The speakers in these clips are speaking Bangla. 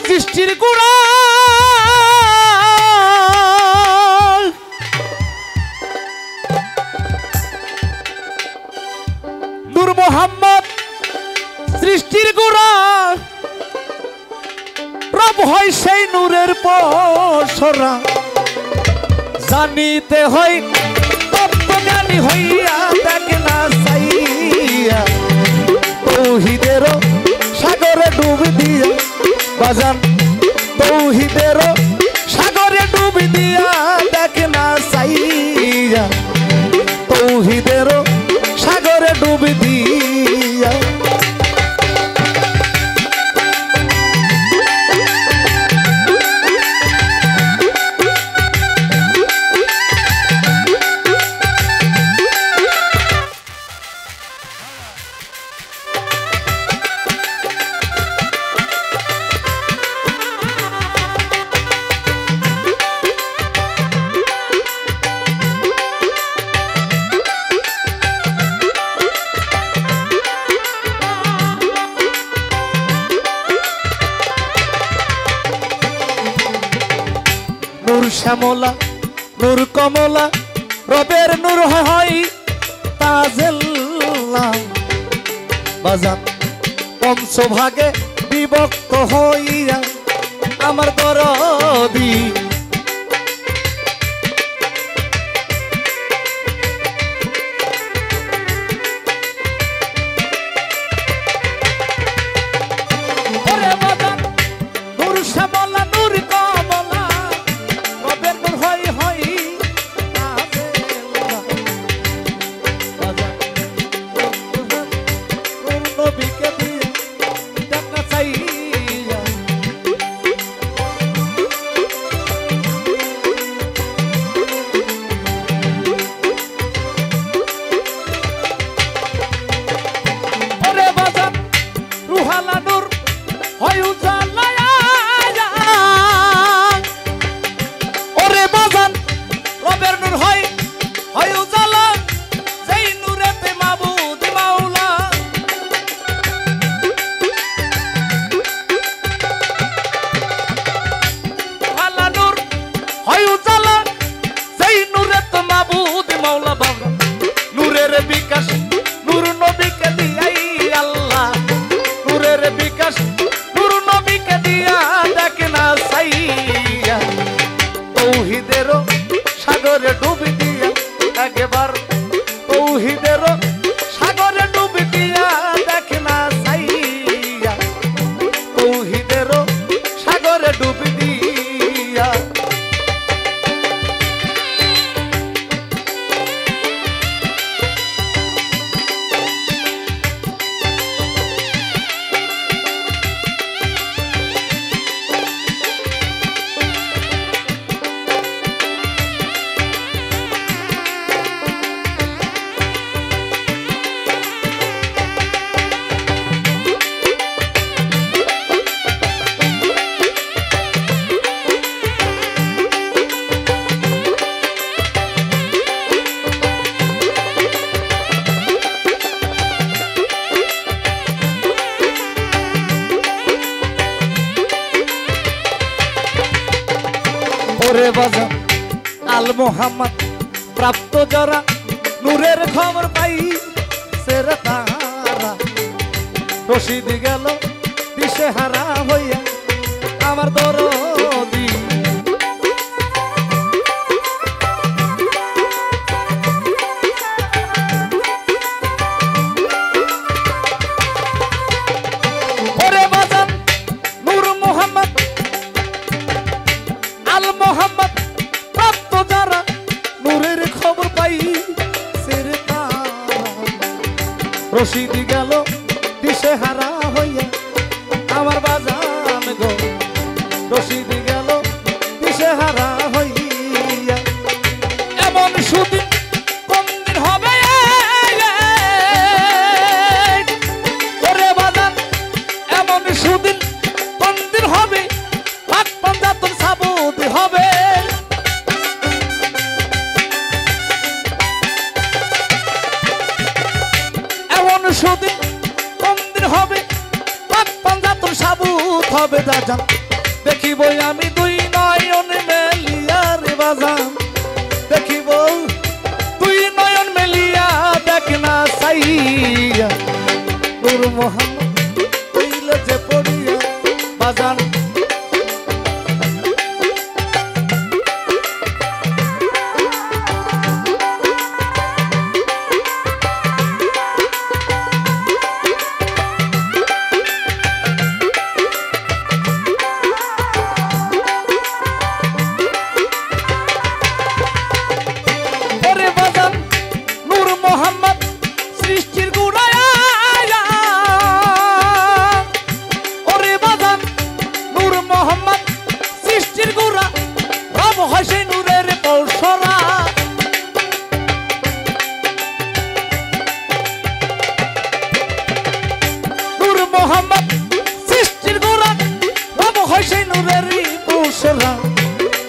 সৃষ্টির গোড়া নূর মোহাম্মদ সৃষ্টির গোড়া রব হয় সেই নূরের পসরা জানিতে হয় তত্ত্বজ্ঞানী হইয়া দেখ না চাইয়া তৌহিদেরও সাগরে ডুব দিয়া বাজান তৌহিদেরও সাগরে ডুব দিয়া দেখ না চাইয়া তৌহিদেরও সাগরে ডুব দিয়া নূর শ্যামলা নূর কমলা রবের নূর হয় তাজেল্লা বাজান পঞ্চভাগে বিভক্ত হইয়া আমার দরদি নূর শ্যামলা নূর কমলা রবের নূর হয় নবীকে দিয়ে দেখা চাইয়া ওরে বাজান রুহালা নূর হয় উজালা ওরে বাজান রবের নূর হয় উজালা যেই নূরেতে মাবুদ মাওলা আলা নূর হয় উজালা যেই নূরেতে মাবুদ মাওলা বাবা নূরের বিকাশ নূর নবীকে দিয়াই আল্লাহ নূরের বিকাশ নূর নবীকে দিয়া দেখ না চাইয়া তৌহিদেরও সাগরে ডুব দিয়া একবার তৌহিদেরও সাগরে ডুব দিয়া দেখ না চাইয়া তৌহিদেরও সাগরে ডুব দিয়া ওরে বাজান আল মোহাম্মদ প্রাপ্ত যারা নূরের খবর পাই সেরা তারা রশিদ গেল দিশে হারা হইয়া আমার দরদি ওরে বাজান নূর মোহাম্মদ আল মোহাম্মদ প্রাপ্ত যারা নূরের খবর পাই সেরে রশিদ গেল দিশে হারা হইয়া আমার বাজান গো রশিদ গেল দিশে হারা হইয়া এমন সুদিন কোন দিন হবে ওরে বাজান এমন সুদিন কোন দিন হবে পাক পাঞ্জাতন সাবুত হবে এমন সুদিন কোন দিন হবে পাক পাঞ্জাতন সাবুত হবে দাজান দেখিব আমি দুই নয়ন মেলিয়া রে বাজান দেখিব দুই নয়ন মেলিয়া দেখ না চাইয়া নূর মোহাম্মদ হইলে যে পড়িয়া বাজান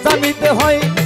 জানিতে হয়